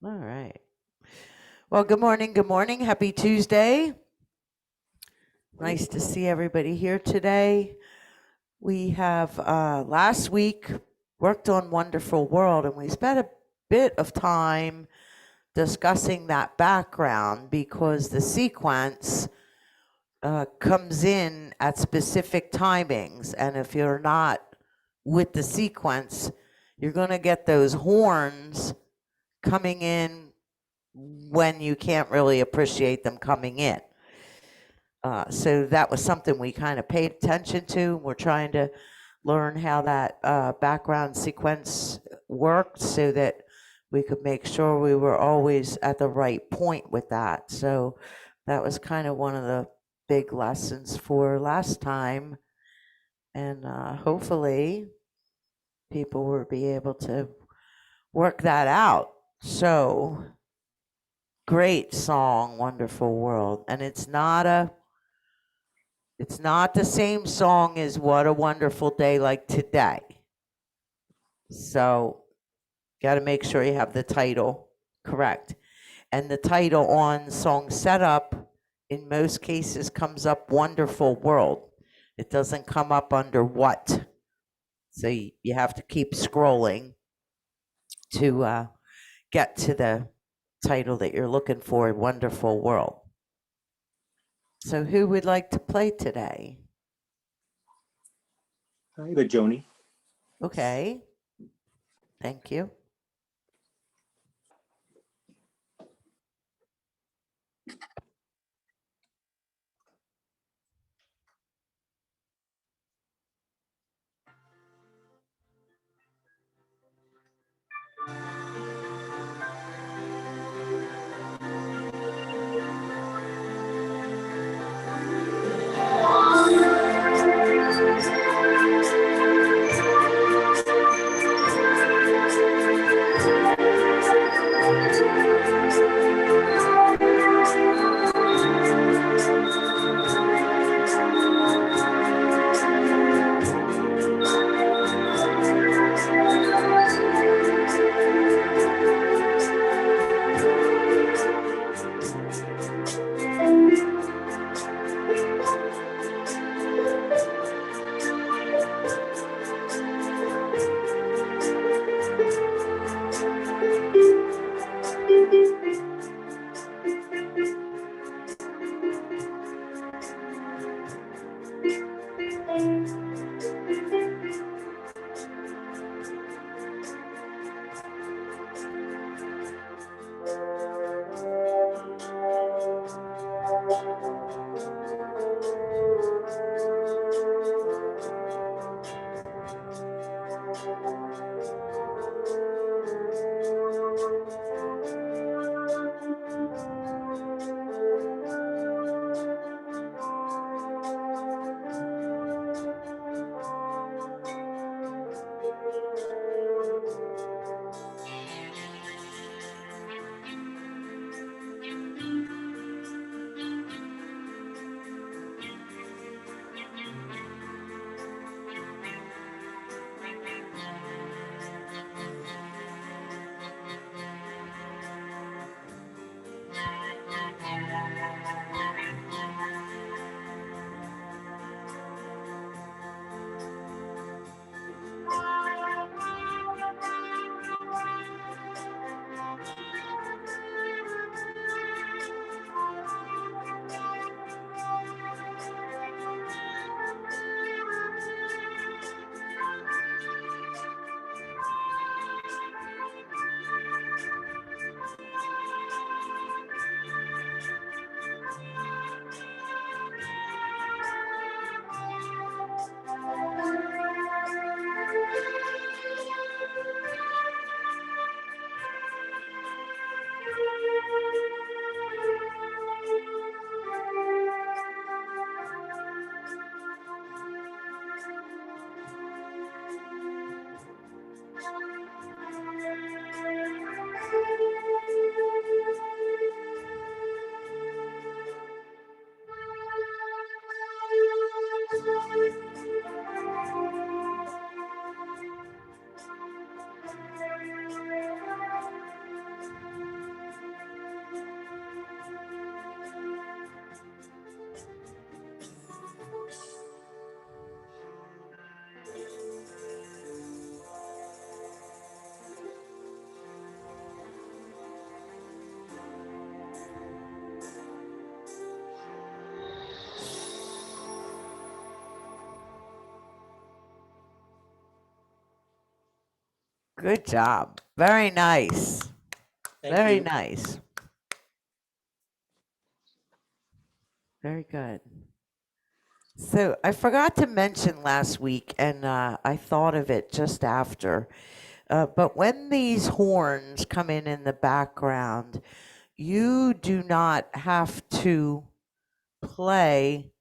All right. Well, good morning. Good morning. Happy Tuesday. Nice to see everybody here today. We have last week worked on Wonderful World, and we spent a bit of time discussing that background because the sequence comes in at specific timings. And if you're not with the sequence, you're going to get those horns coming in when you can't really appreciate them coming in. So that was something we kind of paid attention to. We're trying to learn how that background sequence worked so that we could make sure we were always at the right point with that. So that was kind of one of the big lessons for last time. And hopefully people will be able to work that out. So great song, Wonderful World. And it's not the same song as What a Wonderful Day Like Today. So got to make sure you have the title correct. And the title on song setup in most cases comes up Wonderful World. It doesn't come up under what. So you have to keep scrolling to get to the title that you're looking for, Wonderful World. So who would like to play today? Hi, the Joanie. Okay. Thank you. Good job. Very nice. Thank Very you. nice. Very good. So I forgot to mention last week, and I thought of it just after. But when these horns come in the background, you do not have to play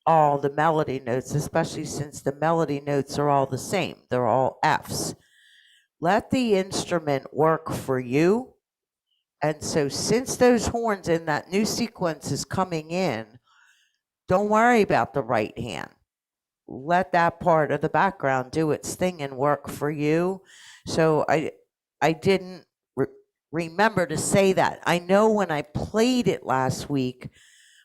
all the melody notes, especially since the melody notes are all the same. They're all Fs. Let the instrument work for you. And so since those horns in that new sequence is coming in, don't worry about the right hand. Let that part of the background do its thing and work for you. So I didn't remember to say that. I know when I played it last week,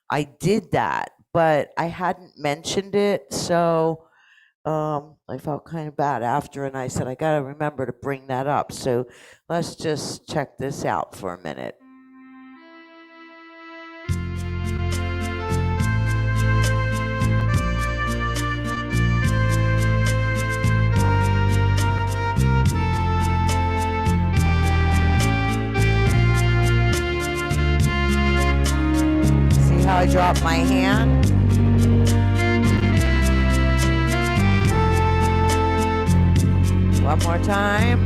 I did that, but I hadn't mentioned it. So I felt kind of bad after, and I said, I got to remember to bring that up. So let's just check this out for a minute. See how I drop my hand? One more time.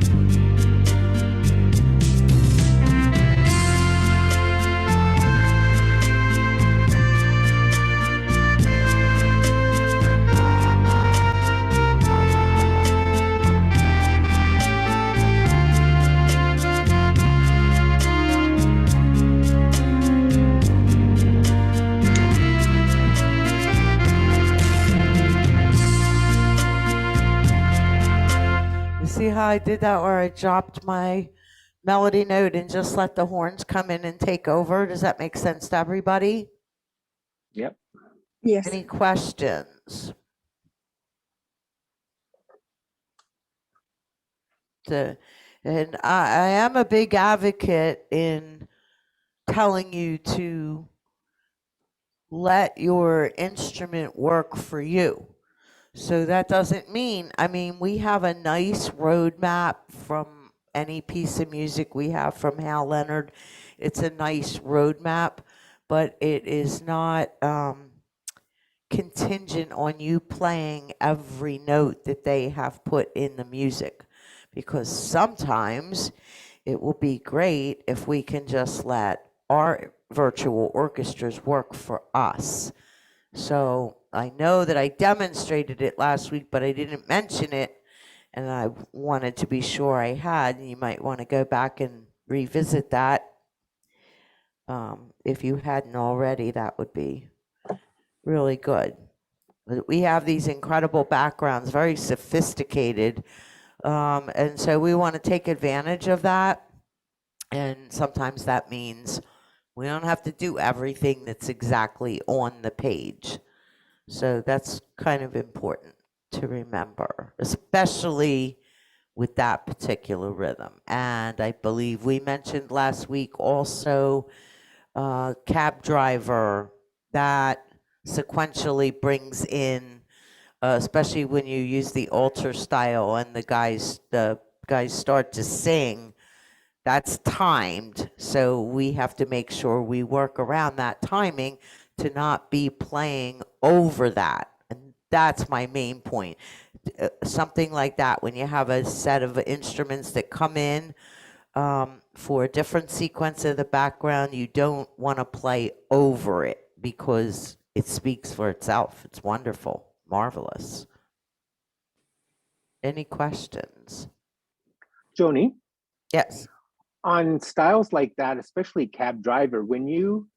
You see how I did that, where I dropped my melody note and just let the horns come in and take over? Does that make sense to everybody? Yep. Yes. Any questions? And I am a big advocate in telling you to let your instrument work for you. So that doesn't mean, I mean, we have a nice roadmap from any piece of music we have from Hal Leonard. It's a nice roadmap, but it is not contingent on you playing every note that they have put in the music. Because sometimes it will be great if we can just let our virtual orchestras work for us. So I know that I demonstrated it last week, but I didn't mention it, and I wanted to be sure I had. You might want to go back and revisit that. If you hadn't already, that would be really good. We have these incredible backgrounds, very sophisticated, and so we want to take advantage of that. And sometimes that means we don't have to do everything that's exactly on the page. So that's kind of important to remember, especially with that particular rhythm. And I believe we mentioned last week also cab driver, that sequentially brings in, especially when you use the alter style and the guys start to sing, that's timed. So we have to make sure we work around that timing to not be playing over that. And that's my main point. Something like that, when you have a set of instruments that come in for a different sequence of the background, you don't want to play over it because it speaks for itself. It's wonderful, marvelous. Any questions? Joanie, Yes. on styles like that, especially cab driver, when you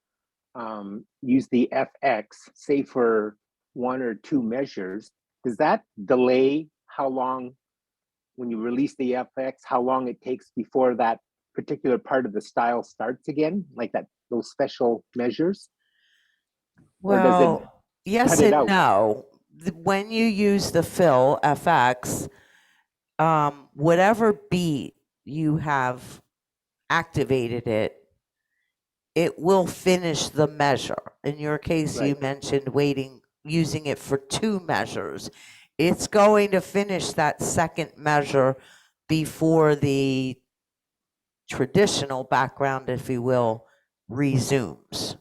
use the FX, say for one or two measures, does that delay how long, when you release the FX, how long it takes before that particular part of the style starts again, like that, those special measures? Or does it Well, yes cut it and out? no. When you use the fill FX, whatever beat you have activated it, it will finish the measure. In your case, you Right. mentioned using it for two measures. It's going to finish that second measure before the traditional background, if you will, resumes.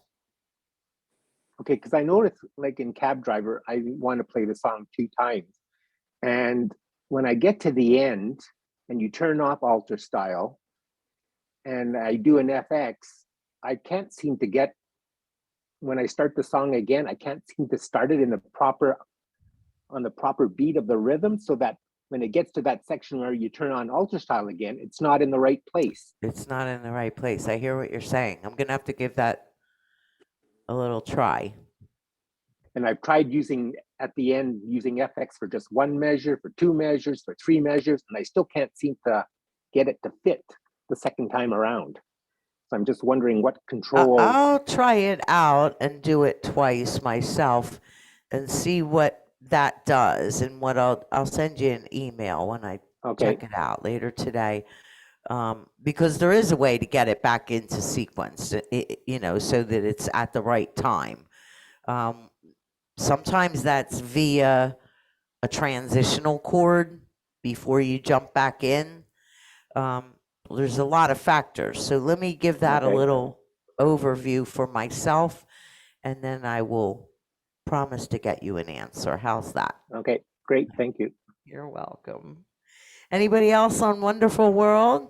Okay, because I noticed like in Cab Driver, I want to play the song 2 times. And when I get to the end and you turn off alter style and I do an FX, I can't seem to get, when I start the song again, I can't seem to start it in the proper, on the proper beat of the rhythm, so that when it gets to that section where you turn on alter style again, it's not in the right place. It's not in the right place. I hear what you're saying. I'm going to have to give that a little try. And I've tried using at the end, using FX for just 1 measure, for 2 measures, for 3 measures, and I still can't seem to get it to fit the second time around. So I'm just wondering what control. I'll try it out and do it twice myself and see what that does. And what I'll send you an email when I check it out later today. Because there is a way to get it back into sequence, so that it's at the right time. Sometimes that's via a transitional chord before you jump back in. There's a lot of factors. So let me give that a little overview for myself, and then I will promise to get you an answer. How's that? Okay, great. Thank you. You're welcome. Anybody else on Wonderful World?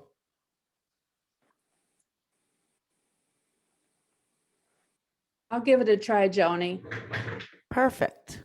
I'll give it a try, Joanie. Perfect.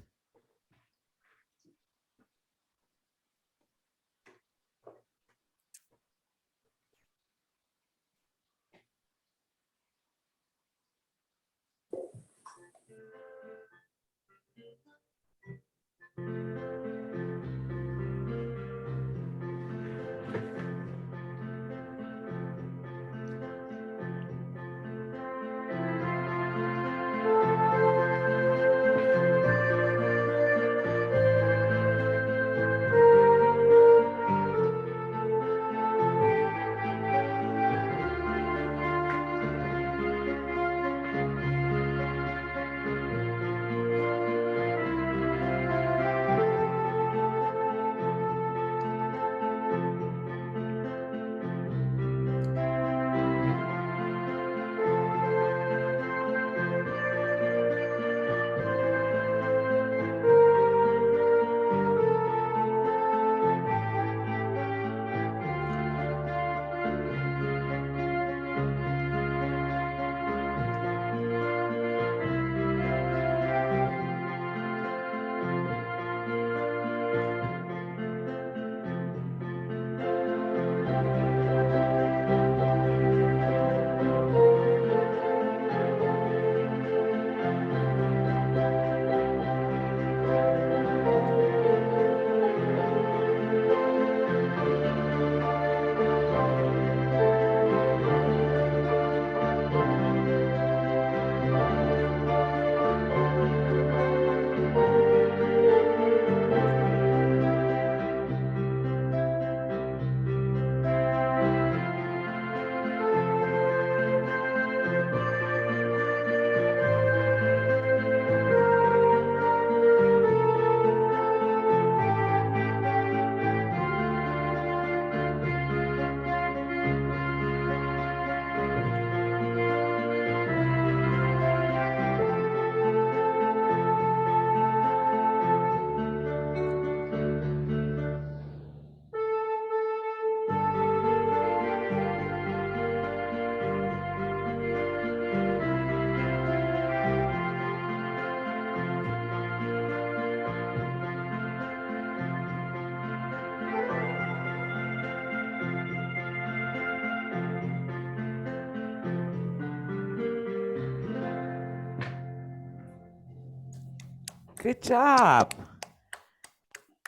Good job.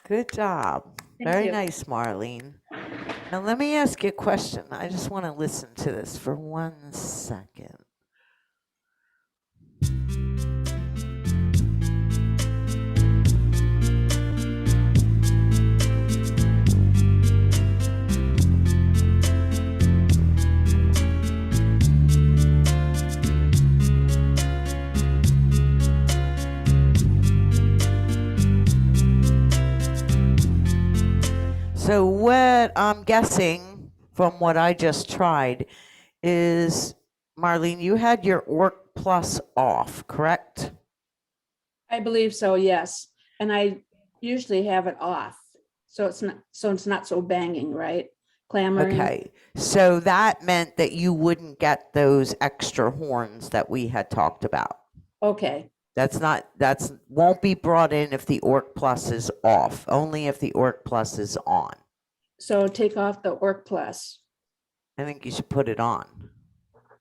Good job. Very nice, Marlene. Now let me ask you a question. I just want to listen to this for 1 second. So what that I'm guessing from what I just tried is, Marlene, you had your Orc Plus off, correct? I believe so, yes. And I usually have it off. So it's not so banging, right? Clamoring. Okay, so that meant that you wouldn't get those extra horns that we had talked about. Okay, That's won't be brought in if the Orc Plus is off, only if the Orc Plus is on. so take off the Orc Plus. I think you should put it on.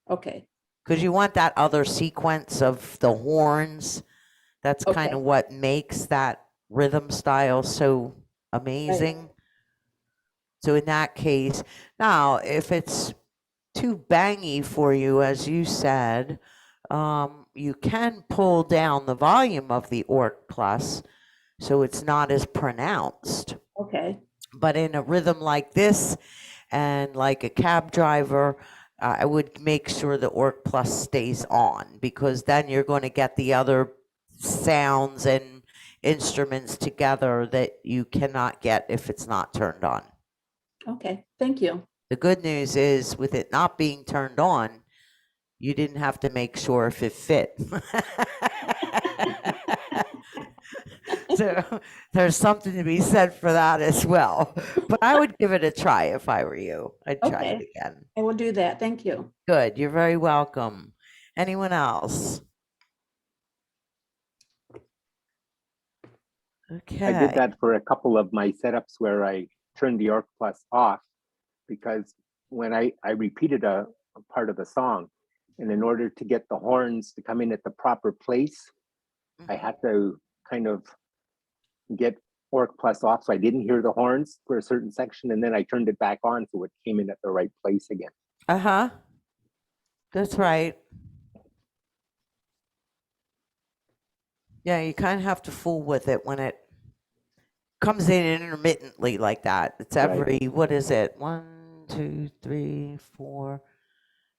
Okay, Because you want that other sequence of the horns. That's kind Okay. of what makes that rhythm style so amazing. So in that case, now if it's too bangy for you, as you said, you can pull down the volume of the Orc Plus so it's not as pronounced. okay, But in a rhythm like this and like a cab driver, I would make sure the Orc Plus stays on, because then you're going to get the other sounds and instruments together that you cannot get if it's not turned on. okay. Thank you. The good news is, with it not being turned on, you didn't have to make sure if it fit. So there's something to be said for that as well. But I would give it a try if I were you. I'd try it Okay. again. I will do that. Thank you. Good. You're very welcome. Anyone else? Okay. I did that for a couple of my setups where I turned the Orc Plus off, because when I repeated a part of the song, and in order to get the horns to come in at the proper place, I had to kind of get Orc Plus off so I didn't hear the horns for a certain section, and then I turned it back on so it came in at the right place again. Uh-huh. That's right. Yeah, you kind of have to fool with it when it comes in intermittently like that. It's every, what is it? 1, 2, 3, 4.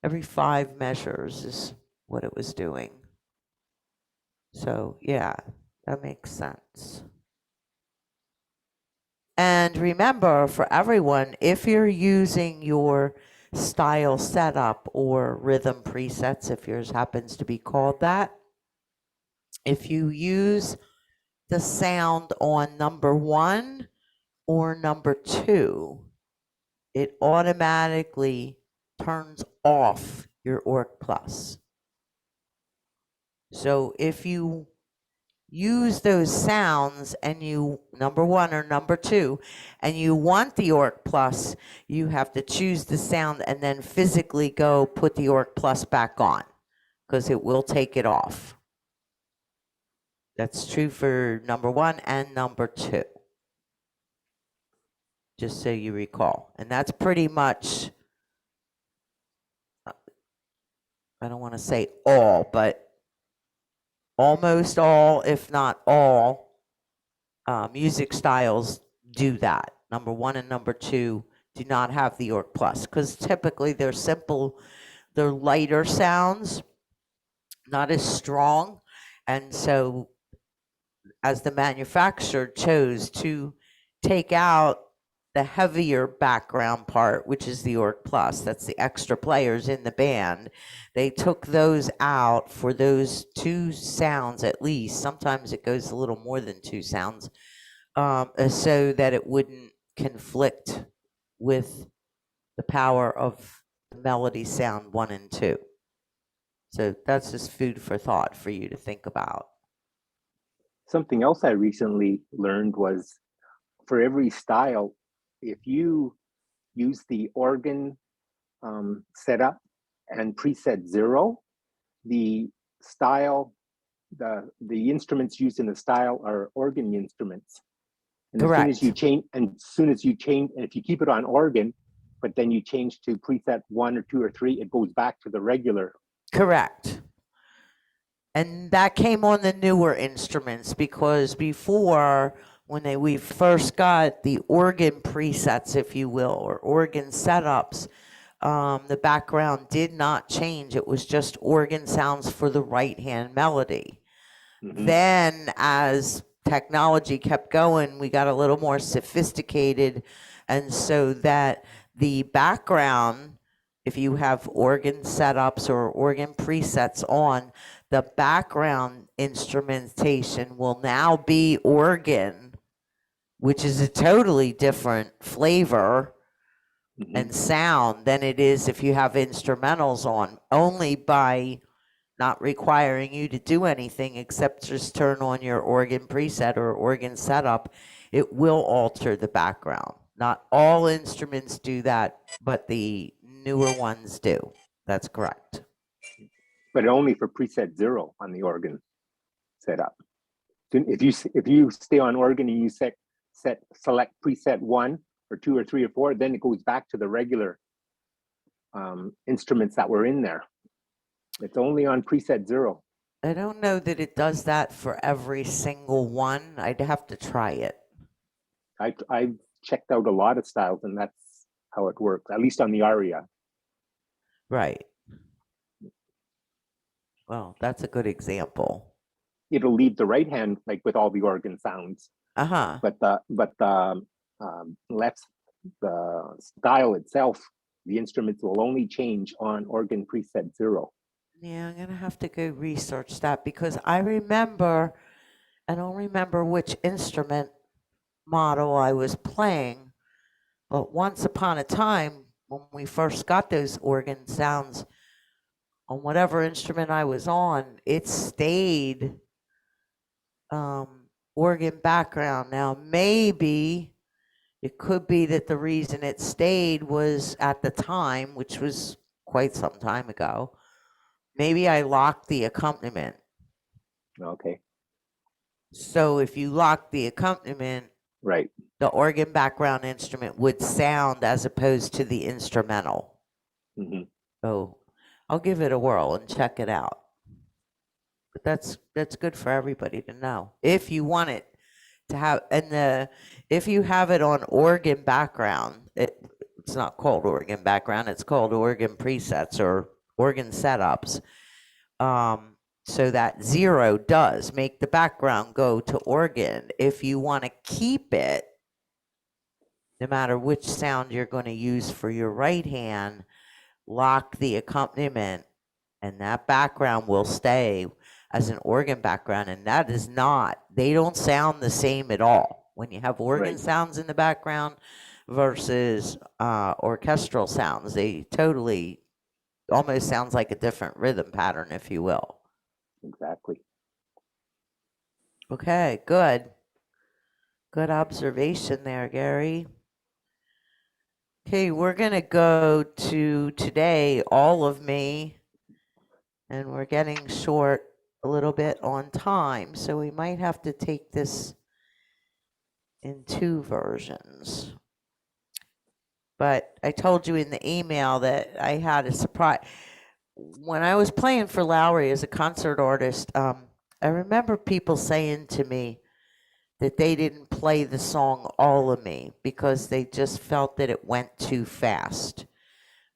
Every 5 measures is what it was doing. So yeah, that makes sense. And remember, for everyone, if you're using your style setup or rhythm presets, if yours happens to be called that, if you use the sound on number 1 or number 2, it automatically turns off your Orc Plus. So if you use those sounds and you, number 1 or number 2, and you want the Orc Plus, you have to choose the sound and then physically go put the Orc Plus back on, because it will take it off. That's true for number 1 and number 2. Just so you recall. And that's pretty much, I don't want to say all, but almost all, if not all, music styles do that. Number 1 and number 2 do not have the Orc Plus, because typically they're simple, they're lighter sounds, not as strong. And so as the manufacturer chose to take out the heavier background part, which is the Orc Plus, that's the extra players in the band, they took those out for those 2 sounds at least. Sometimes it goes a little more than 2 sounds, so that it wouldn't conflict with the power of the melody sound 1 and 2. So that's just food for thought for you to think about. Something else I recently learned was, for every style, if you use the organ setup and preset 0, the style, the instruments used in the style are organ instruments. And Correct. as soon as you change, and if you keep it on organ, but then you change to preset 1 or 2 or 3, it goes back to the regular. Correct. And that came on the newer instruments, because before, when we first got the organ presets, if you will, or organ setups, the background did not change. It was just organ sounds for the right hand melody. Mhm. Then as technology kept going, we got a little more sophisticated, And so that the background, if you have organ setups or organ presets on, the background instrumentation will now be organ, which is a totally different flavor Mhm. and sound than it is if you have instrumentals on, only by not requiring you to do anything except just turn on your organ preset or organ setup. It will alter the background. Not all instruments do that, but the newer ones do. That's correct. But only for preset 0 on the organ setup. So if you stay on organ and you select preset 1 or 2 or 3 or 4, then it goes back to the regular instruments that were in there. It's only on preset 0. I don't know that it does that for every single one. I'd have to try it. I've checked out a lot of styles, and that's how it works, at least on the aria. Right. Well, that's a good example. It'll leave the right hand like with all the organ sounds, Uh-huh. but the left, the style itself, the instruments will only change on organ preset 0. Yeah, I'm gonna have to go research that because I remember, I don't remember which instrument model I was playing, but once upon a time when we first got those organ sounds on whatever instrument I was on, it stayed organ background. Now maybe it could be that the reason it stayed was at the time, which was quite some time ago, maybe I locked the accompaniment. Okay, So if you lock the accompaniment, right. the organ background instrument would sound as opposed to the instrumental. Mhm. So I'll give it a whirl and check it out. But that's good for everybody to know. If you want it to have, if you have it on organ background, it's not called organ background, it's called organ presets or organ setups. So that 0 does make the background go to organ. If you want to keep it, no matter which sound you're going to use for your right hand, lock the accompaniment, and that background will stay as an organ background. And that is not, they don't sound the same at all. When you have organ Right. sounds in the background versus orchestral sounds, they totally almost sounds like a different rhythm pattern, if you will. Exactly. Okay, good. Good observation there, Gary. Okay, we're going to go to today, all of me, and we're getting short a little bit on time, so we might have to take this in 2 versions. But I told you in the email that I had a surprise. When I was playing for Lowry as a concert artist, I remember people saying to me that they didn't play the song All of Me because they just felt that it went too fast.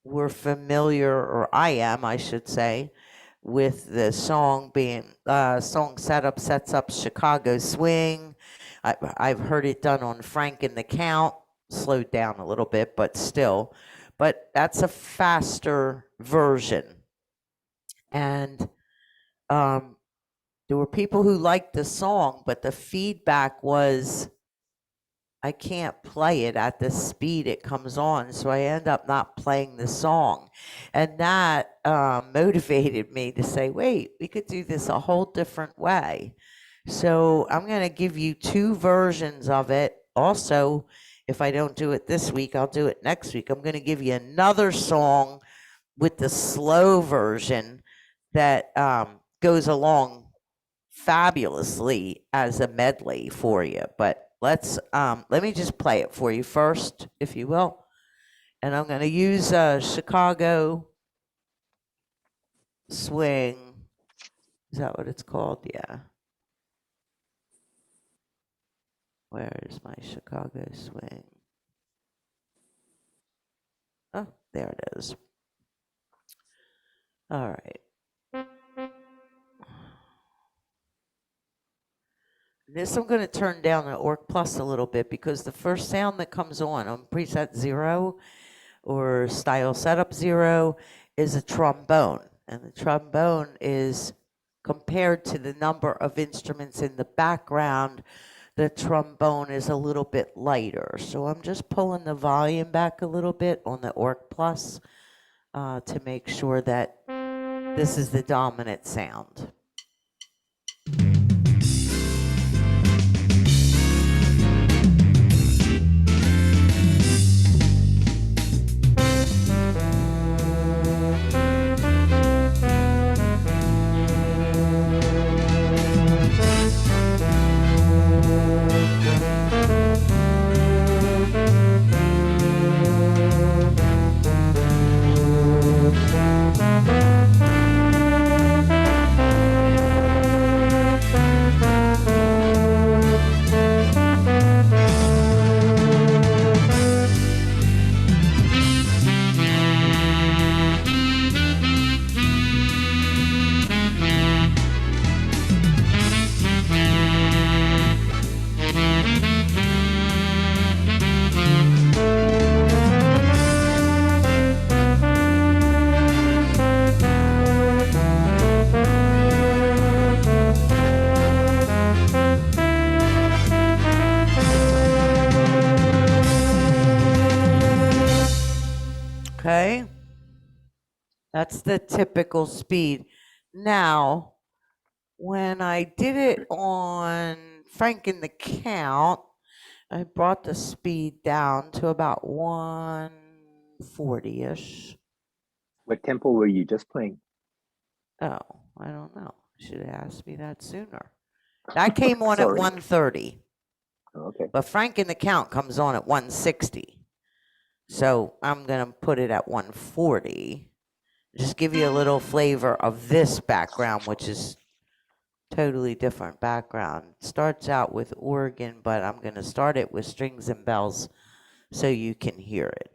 We're familiar, or I am, I should say, with the song being song setup sets up Chicago swing. I've heard it done on Frank and the Count, slowed down a little bit, but still. But that's a faster version. And there were people who liked the song, but the feedback was, I can't play it at the speed it comes on, so I end up not playing the song. And that motivated me to say, wait, we could do this a whole different way. So I'm going to give you 2 versions of it. Also, if I don't do it this week, I'll do it next week. I'm going to give you another song with the slow version that goes along fabulously as a medley for you. But let me just play it for you first, if you will. And I'm going to use Chicago swing. Is that what it's called? Yeah. Where is my Chicago swing? Oh, there it is. All right. This I'm going to turn down the Orc Plus a little bit because the first sound that comes on preset 0 or style setup 0 is a trombone. And the trombone is compared to the number of instruments in the background, the trombone is a little bit lighter. So I'm just pulling the volume back a little bit on the Orc Plus to make sure that this is the dominant sound. Okay, that's the typical speed. Now, when I did it on Frank and the Count, I brought the speed down to about 140-ish. What tempo were you just playing? Oh, I don't know. Should have asked me that sooner. That came on at Sorry. 130, Okay. but Frank and the Count comes on at 160. So I'm going to put it at 140. Just give you a little flavor of this background, which is totally different background. It starts out with organ, but I'm going to start it with strings and bells so you can hear it.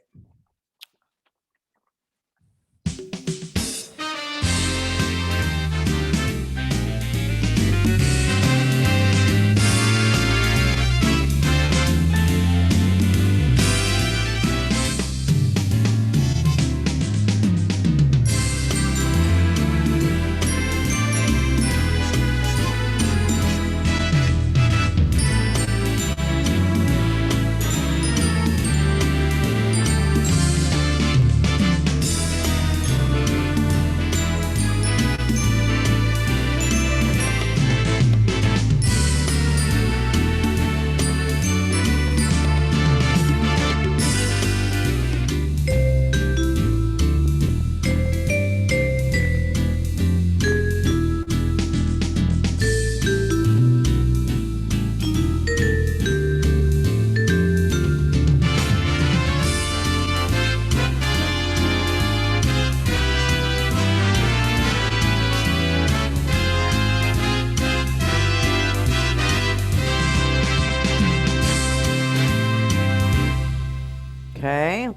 Okay.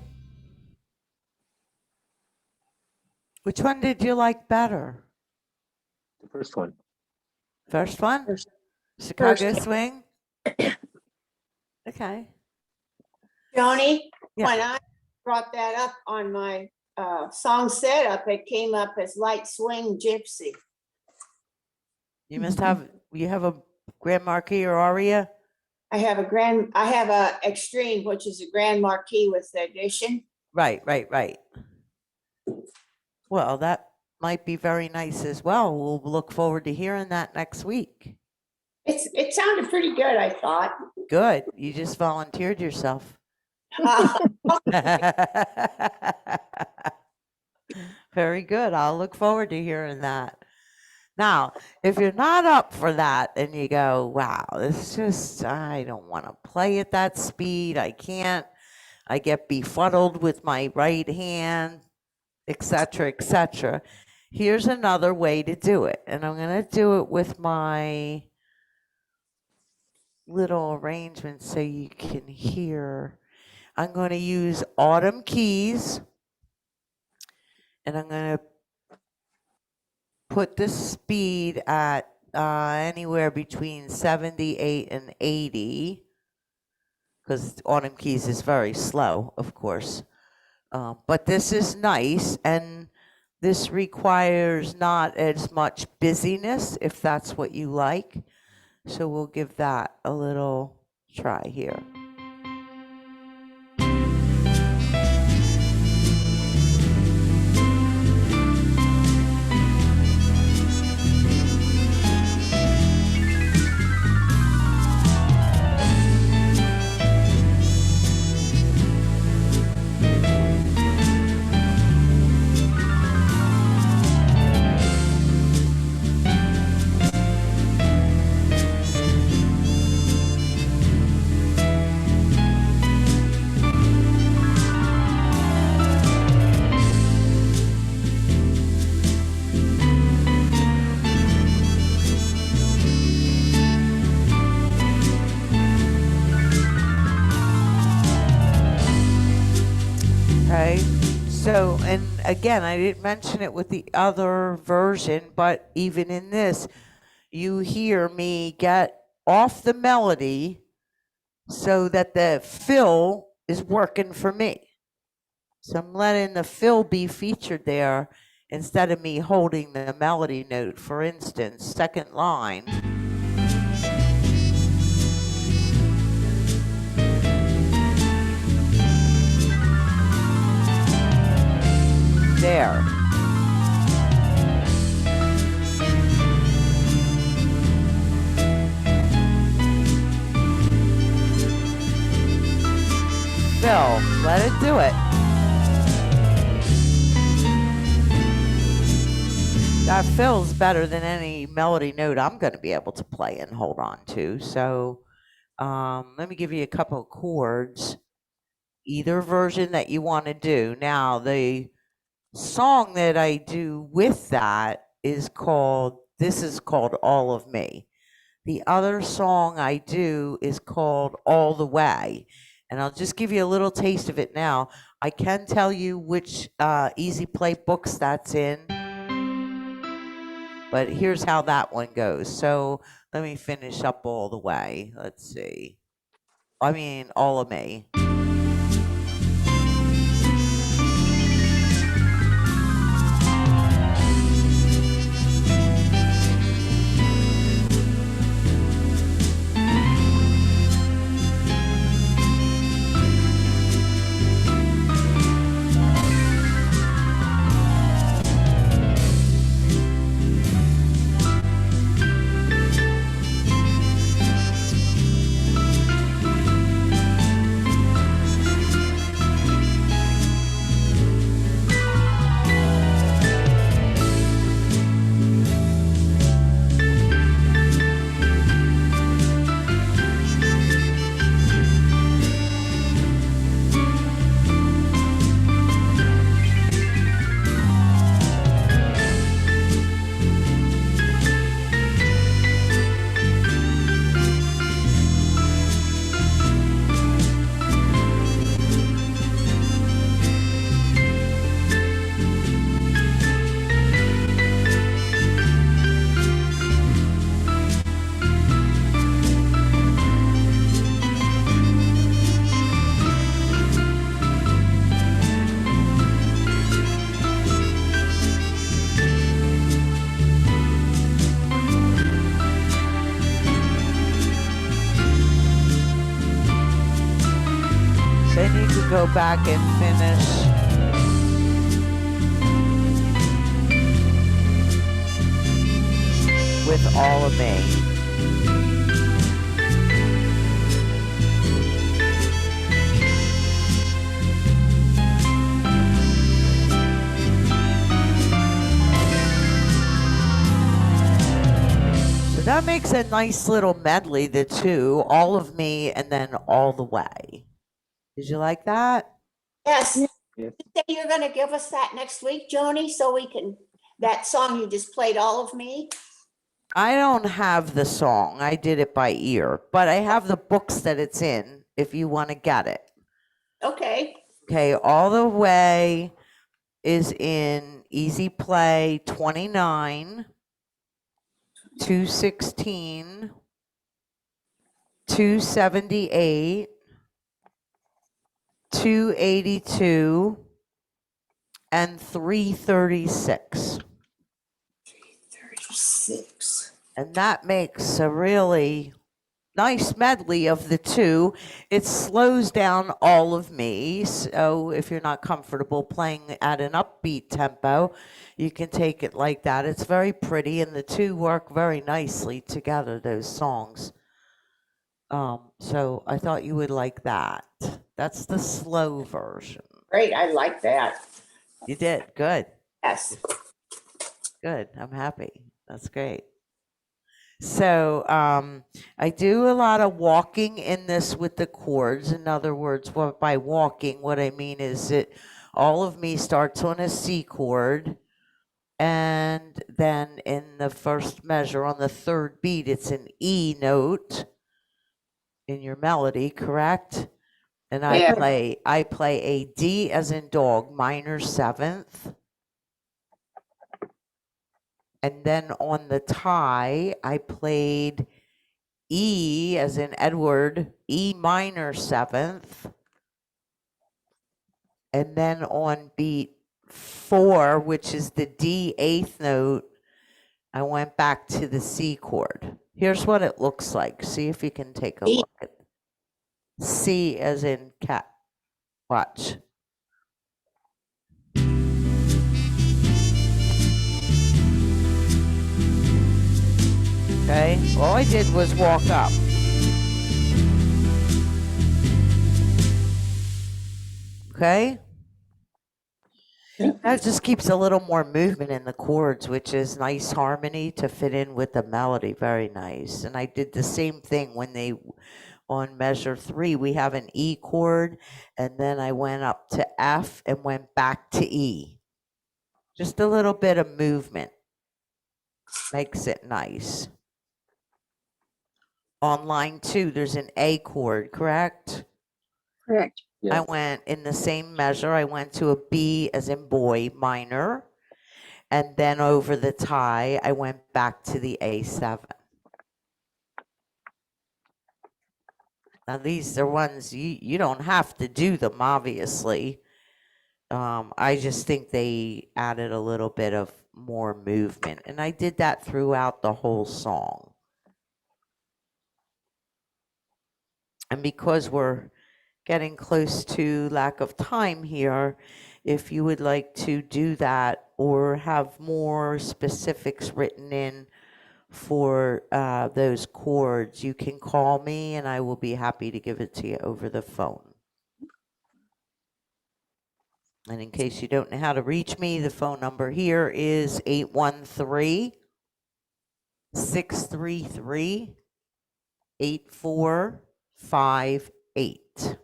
Which one did you like better? The first one. First one? First. Chicago First. Swing? Okay. Joanie, Yeah. when I brought that up on my song setup, it came up as Light Swing Gypsy. You must have, you have a Grand Marquis or Aria? I have a Extreme, which is a Grand Marquis with the addition. Right. Well, that might be very nice as well. We'll look forward to hearing that next week. It sounded pretty good, I thought. Good. You just volunteered yourself. Very good. I'll look forward to hearing that. Now, if you're not up for that and you go, wow, this just, I don't want to play at that speed. I can't. I get befuddled with my right hand, etc., etc. Here's another way to do it. And I'm going to do it with my little arrangement so you can hear. I'm going to use autumn keys. And I'm going to put the speed at anywhere between 78 and 80, because autumn keys is very slow, of course. But this is nice, and this requires not as much busyness, if that's what you like. So we'll give that a little try here. Okay, so, and again, I didn't mention it with the other version, but even in this, you hear me get off the melody so that the fill is working for me. So I'm letting the fill be featured there instead of me holding the melody note. For instance, second line. There. Fill, let it do it. That feels better than any melody note I'm going to be able to play and hold on to. So let me give you a couple of chords, either version that you want to do. Now, the song that I do with that is called, this is called All of Me. The other song I do is called All the Way. And I'll just give you a little taste of it now. I can tell you which Easy Play books that's in. But here's how that one goes. So let me finish up All the Way. Let's see. I mean, All of Me. Then you could go back and finish with All of Me. So that makes a nice little medley, the two, All of Me and then All the Way. Did you like that? Yes. Yes. You say you're gonna give us that next week, Joanie, so we can, that song you just played, All of Me? I don't have the song. I did it by ear, but I have the books that it's in if you want to get it. Okay, Okay, All the Way is in Easy Play 29. 216, 278, 282, and 336. 36. And that makes a really nice medley of the two. It slows down all of me. So if you're not comfortable playing at an upbeat tempo, you can take it like that. It's very pretty, and the two work very nicely together, those songs. So I thought you would like that. That's the slow version. Great, I like that. You did. Good. Yes. Good. I'm happy. That's great. So I do a lot of walking in this with the chords. In other words, by walking, what I mean is that all of me starts on a C chord, and then in the first measure, on the third beat, it's an E note in your melody, correct? And Yeah. I play a D as in dog minor seventh. And then on the tie, I played E as in Edward, E minor seventh. And then on beat 4, which is the D eighth note, I went back to the C chord. Here's what it looks like. See if you can take a E. look at C as in cat. Watch. Okay, all I did was walk up. Okay, Yeah. that just keeps a little more movement in the chords, which is nice harmony to fit in with the melody. Very nice. And I did the same thing when on measure 3, we have an E chord, and then I went up to F and went back to E. Just a little bit of movement makes it nice. On line 2, there's an A chord, correct? Correct. Yeah. I went in the same measure. I went to a B as in boy minor, and then over the tie, I went back to the A7. Now these are ones you don't have to do them, obviously. I just think they added a little bit of more movement, and I did that throughout the whole song. And because we're getting close to lack of time here, if you would like to do that or have more specifics written in for those chords, you can call me and I will be happy to give it to you over the phone. And in case you don't know how to reach me, the phone number here is 813 633 8458.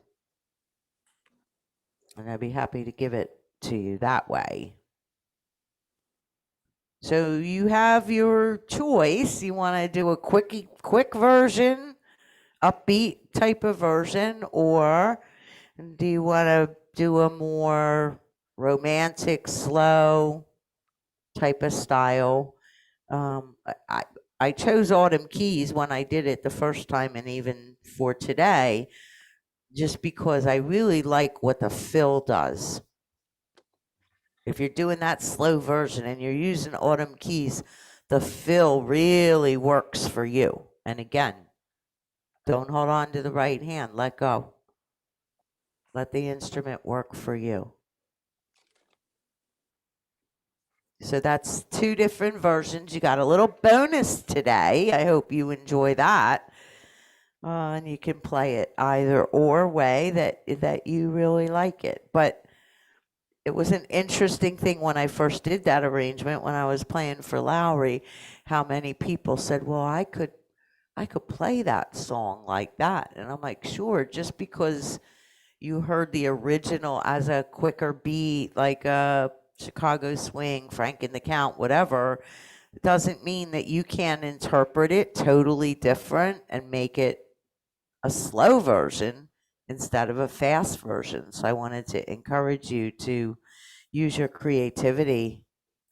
And I'd be happy to give it to you that way. So you have your choice. You want to do a quick version, upbeat type of version, or do you want to do a more romantic, slow type of style? I chose autumn keys when I did it the first time, and even for today, just because I really like what the fill does. If you're doing that slow version and you're using autumn keys, the fill really works for you. And again, don't hold on to the right hand. Let go. Let the instrument work for you. So that's 2 different versions. You got a little bonus today. I hope you enjoy that. And you can play it either or way that you really like it. But it was an interesting thing when I first did that arrangement, when I was playing for Lowry, how many people said, well, I could play that song like that. And I'm like, sure, just because you heard the original as a quicker beat, like a Chicago swing, Frank and the Count, whatever, doesn't mean that you can't interpret it totally different and make it a slow version instead of a fast version. So I wanted to encourage you to use your creativity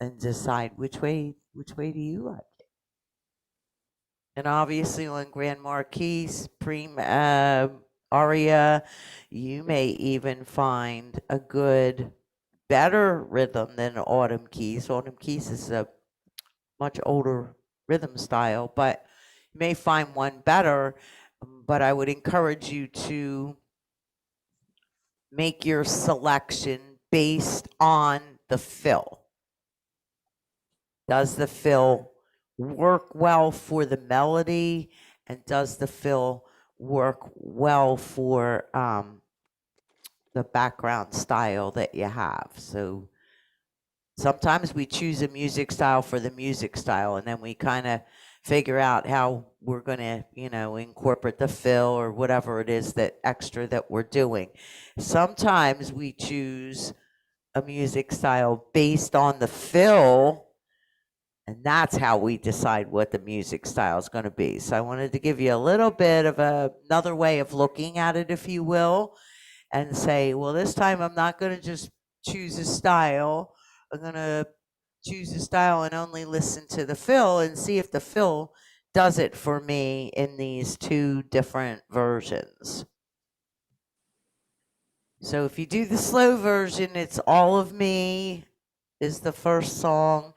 and decide which way do you like it. And obviously on Grand Marquis, Aria, you may even find a good, better rhythm than Autumn Keys. Autumn Keys is a much older rhythm style, but you may find one better. But I would encourage you to make your selection based on the fill. Does the fill work well for the melody? And does the fill work well for the background style that you have? So sometimes we choose a music style for the music style, and then we kind of figure out how we're going to, incorporate the fill or whatever it is that extra that we're doing. Sometimes we choose a music style based on the fill, and that's how we decide what the music style is going to be. So I wanted to give you a little bit of another way of looking at it, if you will, and say, well, this time I'm not going to just choose a style. I'm going to choose a style and only listen to the fill and see if the fill does it for me in these two different versions. So if you do the slow version, it's All of Me is the first song,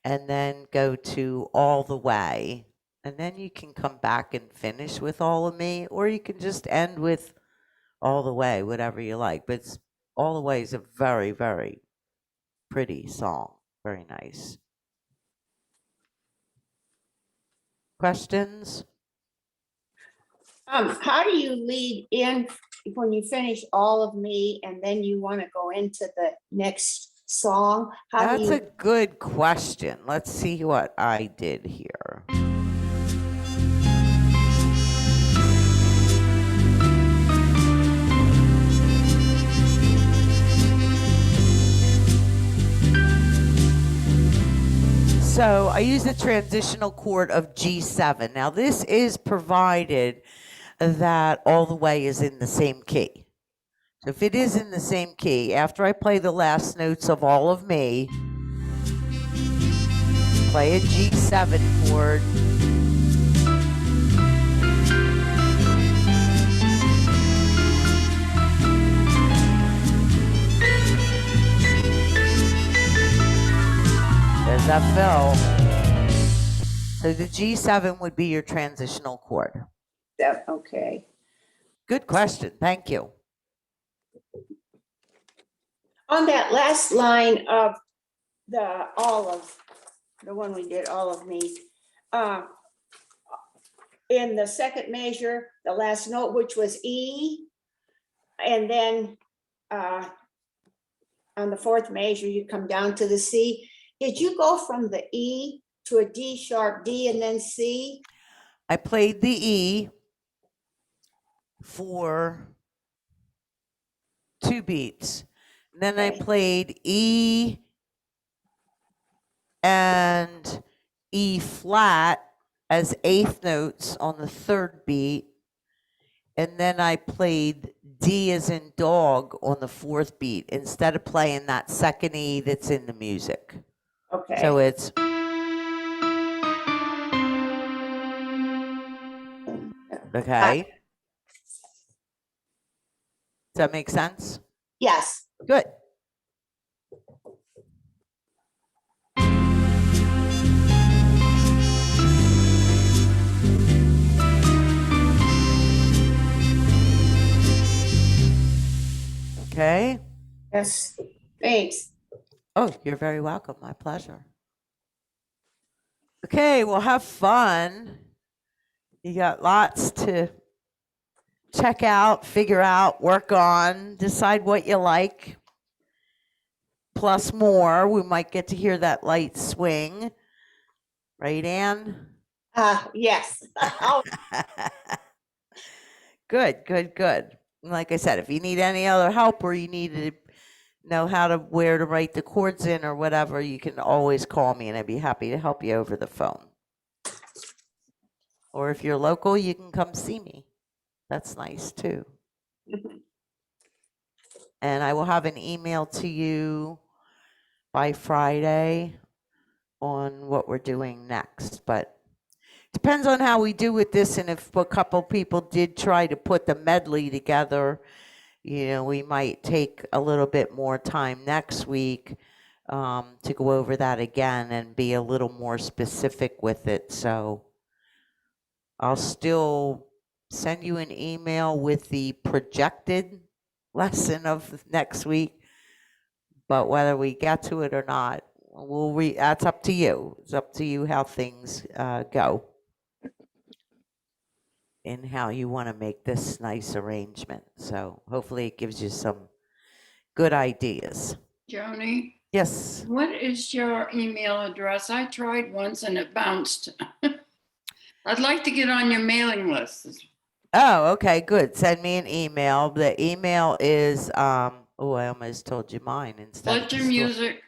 and then go to All the Way. And then you can come back and finish with All of Me, or you can just end with All the Way, whatever you like. But All the Way is a very, very pretty song. Very nice. Questions? How do you lead in when you finish All of Me and then you want to go into the next song? How do That's you? a good question. Let's see what I did here. So I use the transitional chord of G7. Now this is provided that All the Way is in the same key. So if it is in the same key, after I play the last notes of All of Me, play a G7 chord. There's that fill. So the G7 would be your transitional chord. Okay. Good question. Thank you. On that last line of the one we did, All of Me, in the second measure, the last note, which was E, and then on the fourth measure, you come down to the C. Did you go from the E to a D sharp D and then C? I played the E for 2 beats. Then I Okay. played E and E flat as eighth notes on the third beat. And then I played D as in dog on the fourth beat instead of playing that second E that's in the music. Okay. So it's. Okay. Does that make sense? Yes. Good. Okay. Yes. Thanks. Oh, you're very welcome. My pleasure. Okay, well, have fun. You got lots to check out, figure out, work on, decide what you like. Plus more. We might get to hear that light swing. Right, Ann? Yes. Oh, Good, good, good. Like I said, if you need any other help or you need to know where to write the chords in or whatever, you can always call me and I'd be happy to help you over the phone. Or if you're local, you can come see me. That's nice too. And I will have an email to you by Friday on what we're doing next. But depends on how we do with this, and if a couple people did try to put the medley together, we might take a little bit more time next week to go over that again and be a little more specific with it. So I'll still send you an email with the projected lesson of next week, but whether we get to it or not, that's up to you. It's up to you how things go and how you want to make this nice arrangement. So hopefully it gives you some good ideas. Joanie, Yes. what is your email address? I tried once and it bounced. I'd like to get on your mailing list. Oh, okay, good. Send me an email. The email is I almost told you mine instead. Fletcher Music.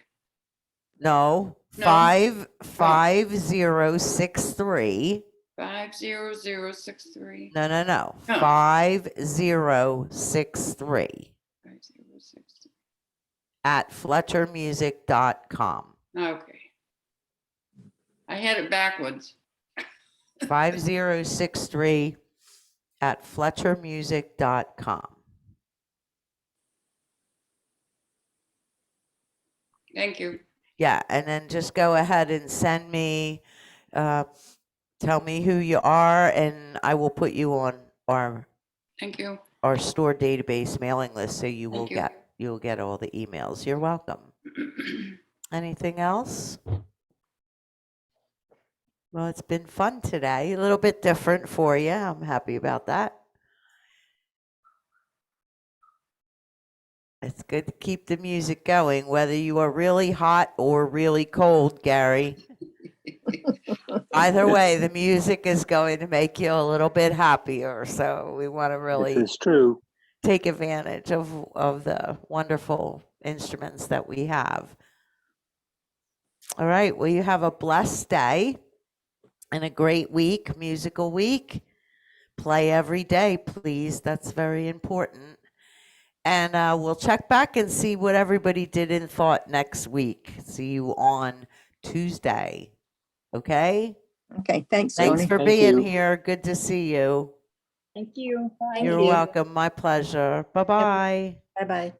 No, No? 55063. 50063. No. Oh. 5063 50063. at fletchermusic.com. Okay. I had it backwards. 5063 at fletchermusic.com. Thank you. Yeah, and then just go ahead and send me, tell me who you are, and I will put you on Thank you. our store database mailing list, so Thank you. you'll get all the emails. You're welcome. Anything else? Well, it's been fun today. A little bit different for you. I'm happy about that. It's good to keep the music going, whether you are really hot or really cold, Gary. Either way, the music is going to make you a little bit happier. So we want to really This is true. take advantage of the wonderful instruments that we have. All right. Well, you have a blessed day and a great week, musical week. Play every day, please. That's very important. And we'll check back and see what everybody did and thought next week. See you on Tuesday. Okay? Okay, thanks, Thanks Joanie. for Thank being you. here. Good to see you. Thank you. Thank You're you. welcome. My pleasure. Bye-bye. Bye-bye.